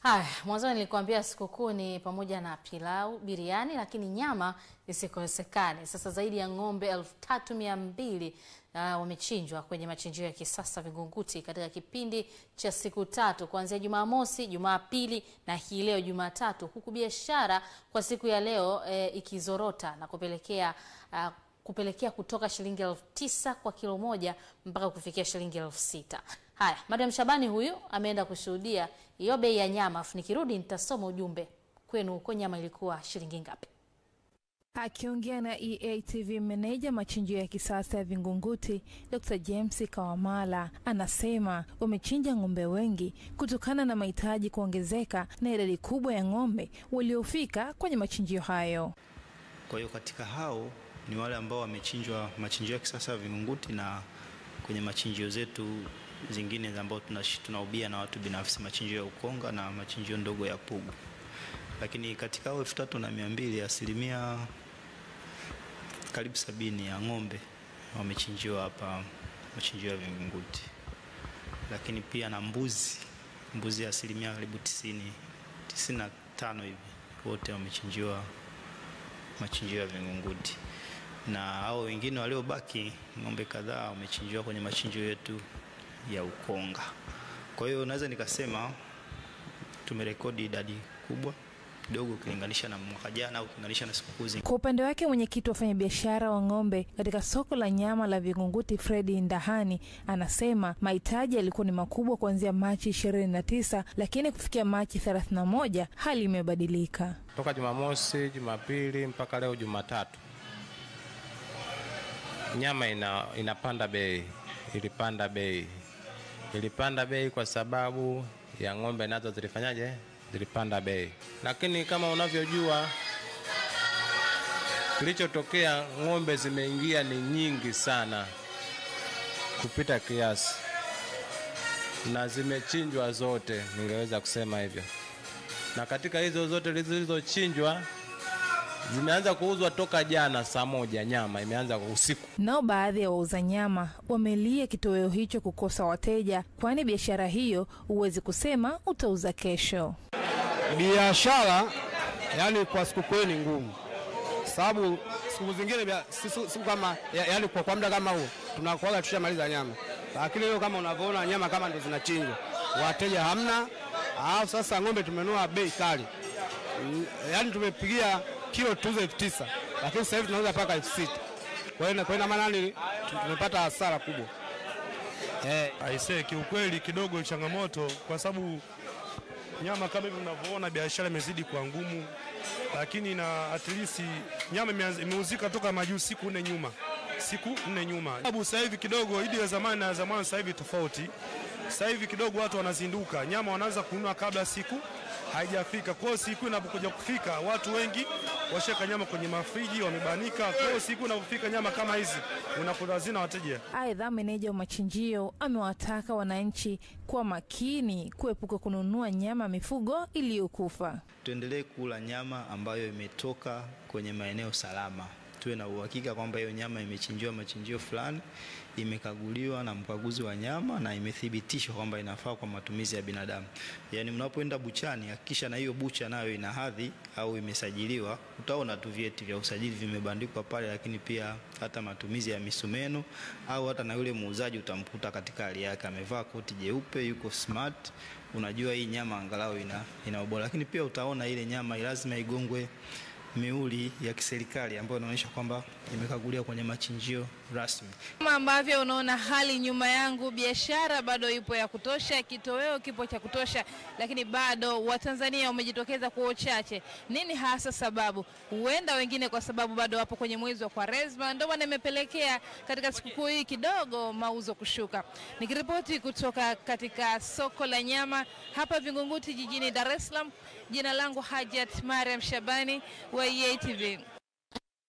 Haya, mwanzo nilikwambia sikukuu ni pamoja na pilau, biriani, lakini nyama isikosekane. Sasa zaidi ya ng'ombe 3200 wamechinjwa kwenye machinjio ya kisasa Vingunguti katika kipindi cha siku 3 kuanzia Jumamosi, Jumapili na hii leo Jumatatu, huku biashara kwa siku ya leo ikizorota na kupelekea kutoka shilingi 9,000 kwa kilo moja mpaka kufikia shilingi 6,000. Haya, Madam Shabani huyu ameenda kushuhudia hiyo bei ya nyama. Afu nikirudi nitasoma ujumbe kwenu, huko nyama ilikuwa shilingi ngapi. Akiongea na EATV, meneja machinjio ya kisasa ya Vingunguti Dr. James Kawamala anasema wamechinja ng'ombe wengi kutokana na mahitaji kuongezeka na idadi kubwa ya ng'ombe waliofika kwenye machinjio hayo. Kwa hiyo katika hao ni wale ambao wamechinjwa machinjio ya kisasa ya Vingunguti, na kwenye machinjio zetu zingine ambao tunaubia na watu binafsi, machinjio ya Ukonga na machinjio ndogo ya Pugu. Lakini katika hao 3200 asilimia karibu 70 ya ng'ombe wamechinjiwa hapa machinjio ya Vingunguti. Lakini pia na mbuzi asilimia karibu 95 hivi wote wamechinjiwa machinjio ya Vingunguti. Na hao wengine waliobaki ng'ombe kadhaa wamechinjiwa kwenye machinjio yetu ya Ukonga. Kwa hiyo naweza nikasema tumerekodi idadi kubwa kidogo ukilinganisha na mwaka jana au ukilinganisha na siku hizi. Kwa upande wake mwenyekiti wa wafanyabiashara wa ng'ombe katika soko la nyama la Vingunguti Fredi Ndahani anasema mahitaji yalikuwa ni makubwa kuanzia Machi 29, lakini kufikia Machi 31 hali imebadilika. Toka Jumamosi, Jumapili mpaka leo Jumatatu, nyama inapanda bei. Ilipanda bei kwa sababu ya ng'ombe nazo zilipanda bei. Lakini kama unavyojua kilichotokea, ng'ombe zimeingia ni nyingi sana kupita kiasi na zimechinjwa zote, ningeweza kusema hivyo. Na katika hizo zote zilizochinjwa zimeanza kuuzwa toka jana saa 1, nyama imeanza usiku. Nao baadhi ya wauza nyama wamelia kitoweo hicho kukosa wateja, kwani biashara hiyo huwezi kusema utauza kesho. Biashara yani kwa sikukuu ni ngumu, sababu siku zingine siku kama yani kwa muda kama huo tunakuaga tushamaliza nyama, lakini leo kama unavyoona nyama kama ndo zinachinjwa, wateja hamna. Sasa ng'ombe tumenua bei kali, yani tumepigia kilo tuuze 9,000, lakini sasa hivi tunauza paka 6,000. Kwa hiyo maana ni tumepata hasara kubwa. Aisee, kiukweli kidogo changamoto, kwa sababu nyama kama hivi unavyoona biashara imezidi kuwa ngumu, lakini na at least nyama imeuzika toka majuzi siku 4 nyuma. Sababu sasa hivi kidogo idi ya zamani na zamani sasa hivi tofauti. Sasa hivi kidogo watu wanazinduka, nyama wanaanza kununua kabla siku haijafika. Kwa siku inapokuja kufika, watu wengi washeka nyama kwenye mafriji, wamebanika. Kwa siku inapofika nyama kama hizi unakuta hazina wateja. Aidha, meneja wa machinjio amewataka wananchi kuwa makini kuepuka kununua nyama mifugo iliyokufa. Tuendelee kula nyama ambayo imetoka kwenye maeneo salama. Tuwe na uhakika kwamba hiyo nyama imechinjiwa machinjio fulani, imekaguliwa na mkaguzi wa nyama na imethibitishwa kwamba inafaa kwa matumizi ya binadamu. Yaani mnapoenda buchani, hakikisha na hiyo bucha nayo ina hadhi au imesajiliwa. Utaona tu vyeti vya usajili vimebandikwa pale, lakini pia hata matumizi ya misumeno, au hata na yule muuzaji utamkuta katika hali yake amevaa koti jeupe, yuko smart, unajua hii nyama angalau ina ubora. Lakini pia utaona ile nyama lazima igongwe miuli ya kiserikali ambayo inaonyesha kwamba imekaguliwa kwenye machinjio rasmi. Kama ambavyo unaona hali nyuma yangu, biashara bado ipo ya kutosha, kitoweo kipo cha kutosha, lakini bado Watanzania wamejitokeza kwa uchache. Nini hasa sababu? Huenda wengine kwa sababu bado wapo kwenye mwezi wa Kwaresma, ndio maana imepelekea katika sikukuu hii kidogo mauzo kushuka. Nikiripoti kutoka katika soko la nyama hapa Vingunguti jijini Dar es Salaam, jina langu Hajat Mariam Shabani wa EATV.